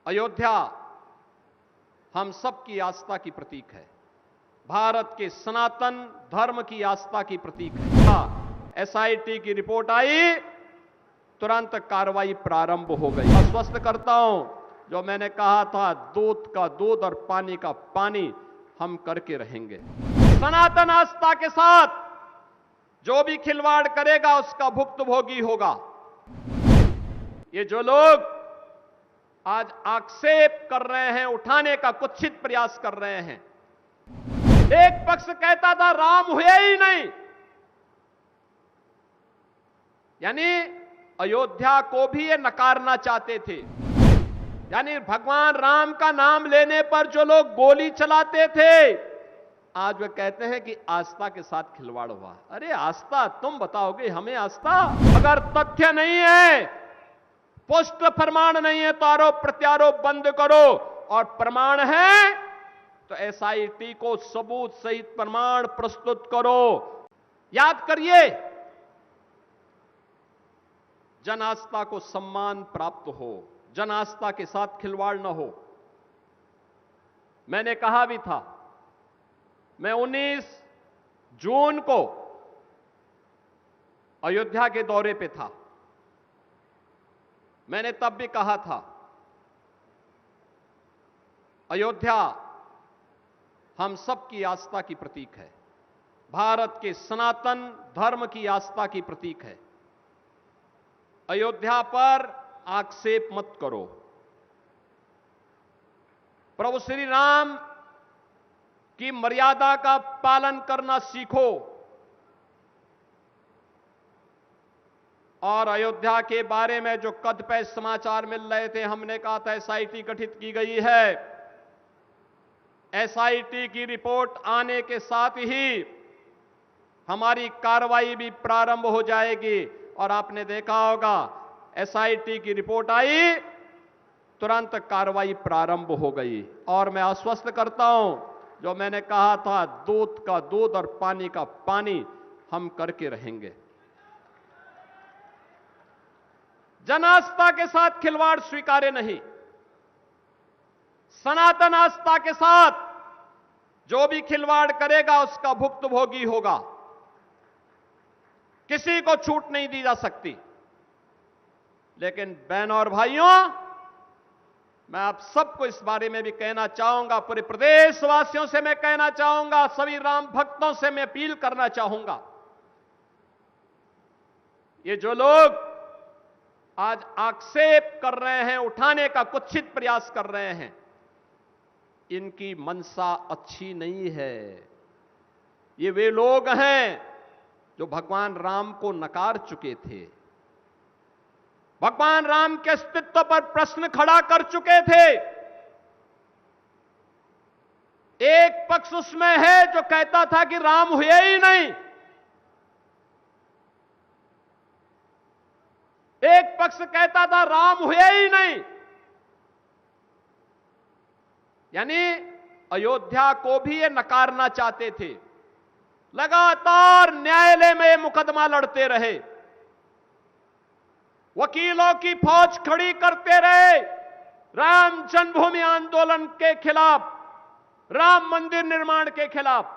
अयोध्या हम सब की आस्था की प्रतीक है, भारत के सनातन धर्म की आस्था की प्रतीक है। एसआईटी की रिपोर्ट आई, तुरंत कार्रवाई प्रारंभ हो गई। आश्वस्त करता हूं, जो मैंने कहा था दूध का दूध और पानी का पानी हम करके रहेंगे। सनातन आस्था के साथ जो भी खिलवाड़ करेगा उसका भुक्तभोगी होगा। ये जो लोग आज आक्षेप कर रहे हैं, उठाने का कुत्सित प्रयास कर रहे हैं, एक पक्ष कहता था राम हुए ही नहीं, यानी अयोध्या को भी ये नकारना चाहते थे। यानी भगवान राम का नाम लेने पर जो लोग गोली चलाते थे, आज वे कहते हैं कि आस्था के साथ खिलवाड़ हुआ। अरे आस्था तुम बताओगे हमें आस्था? अगर तथ्य नहीं है, पुष्ट प्रमाण नहीं है तो आरोप प्रत्यारोप बंद करो, और प्रमाण है तो एसआईटी को सबूत सहित प्रमाण प्रस्तुत करो। याद करिए, जन आस्था को सम्मान प्राप्त हो, जन आस्था के साथ खिलवाड़ न हो। मैंने कहा भी था, मैं 19 जून को अयोध्या के दौरे पे था। मैंने तब भी कहा था, अयोध्या हम सब की आस्था की प्रतीक है, भारत के सनातन धर्म की आस्था की प्रतीक है। अयोध्या पर आक्षेप मत करो। प्रभु श्री राम की मर्यादा का पालन करना सीखो, और अयोध्या के बारे में जो कदपे समाचार मिल रहे थे, हमने कहा था एसआईटी गठित की गई है। एसआईटी की रिपोर्ट आने के साथ ही हमारी कार्रवाई भी प्रारंभ हो जाएगी। और आपने देखा होगा, एसआईटी की रिपोर्ट आई, तुरंत कार्रवाई प्रारंभ हो गई। और मैं आश्वस्त करता हूं, जो मैंने कहा था दूध का दूध और पानी का पानी हम करके रहेंगे। जन आस्था के साथ खिलवाड़ स्वीकार्य नहीं। सनातन आस्था के साथ जो भी खिलवाड़ करेगा उसका भुक्तभोगी होगा। किसी को छूट नहीं दी जा सकती। लेकिन बहनों और भाइयों, मैं आप सबको इस बारे में भी कहना चाहूंगा, पूरे प्रदेशवासियों से मैं कहना चाहूंगा, सभी राम भक्तों से मैं अपील करना चाहूंगा, ये जो लोग आज आक्षेप कर रहे हैं, उठाने का कुत्सित प्रयास कर रहे हैं, इनकी मंशा अच्छी नहीं है। ये वे लोग हैं जो भगवान राम को नकार चुके थे, भगवान राम के अस्तित्व पर प्रश्न खड़ा कर चुके थे। एक पक्ष उसमें है जो कहता था कि राम हुए ही नहीं, एक पक्ष कहता था राम हुए ही नहीं। यानी अयोध्या को भी ये नकारना चाहते थे। लगातार न्यायालय में मुकदमा लड़ते रहे, वकीलों की फौज खड़ी करते रहे राम जन्मभूमि आंदोलन के खिलाफ, राम मंदिर निर्माण के खिलाफ।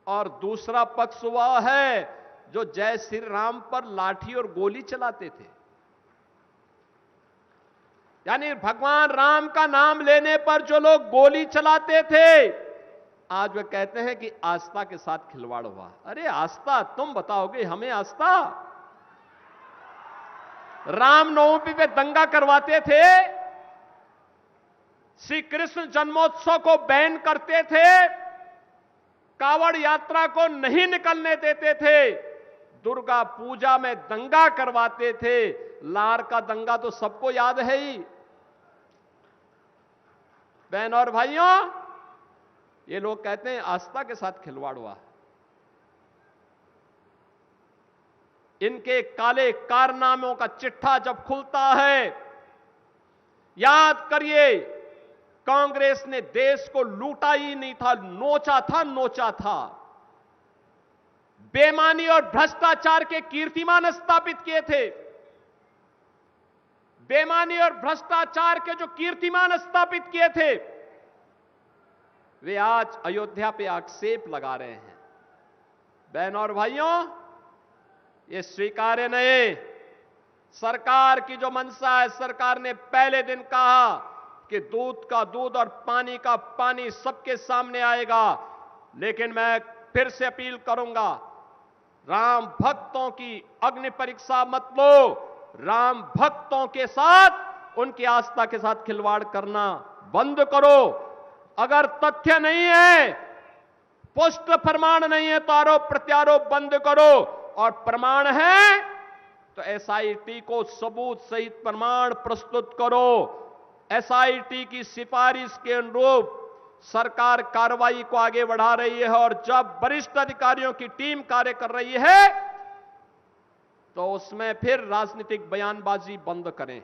और दूसरा पक्ष वह है जो जय श्री राम पर लाठी और गोली चलाते थे। यानी भगवान राम का नाम लेने पर जो लोग गोली चलाते थे, आज वे कहते हैं कि आस्था के साथ खिलवाड़ हुआ। अरे आस्था तुम बताओगे हमें आस्था? रामनवमी पे दंगा करवाते थे, श्री कृष्ण जन्मोत्सव को बैन करते थे, कावड़ यात्रा को नहीं निकलने देते थे, दुर्गा पूजा में दंगा करवाते थे। लार का दंगा तो सबको याद है ही। बहन और भाइयों, ये लोग कहते हैं आस्था के साथ खिलवाड़ हुआ। इनके काले कारनामों का चिट्ठा जब खुलता है, याद करिए, कांग्रेस ने देश को लूटा ही नहीं था, नोचा था। बेईमानी और भ्रष्टाचार के कीर्तिमान स्थापित किए थे। बेईमानी और भ्रष्टाचार के जो कीर्तिमान स्थापित किए थे, वे आज अयोध्या पे आक्षेप लगा रहे हैं। बहनों और भाइयों, ये स्वीकार्य नहीं। सरकार की जो मंशा है, सरकार ने पहले दिन कहा कि दूध का दूध और पानी का पानी सबके सामने आएगा, लेकिन मैं फिर से अपील करूंगा, राम भक्तों की अग्नि परीक्षा मत लो। राम भक्तों के साथ, उनकी आस्था के साथ खिलवाड़ करना बंद करो। अगर तथ्य नहीं है, पुष्ट प्रमाण नहीं है, तो आरोप प्रत्यारोप बंद करो, और प्रमाण है तो एसआईटी को सबूत सहित प्रमाण प्रस्तुत करो। एसआईटी की सिफारिश के अनुरूप सरकार कार्रवाई को आगे बढ़ा रही है, और जब वरिष्ठ अधिकारियों की टीम कार्य कर रही है तो उसमें फिर राजनीतिक बयानबाजी बंद करें।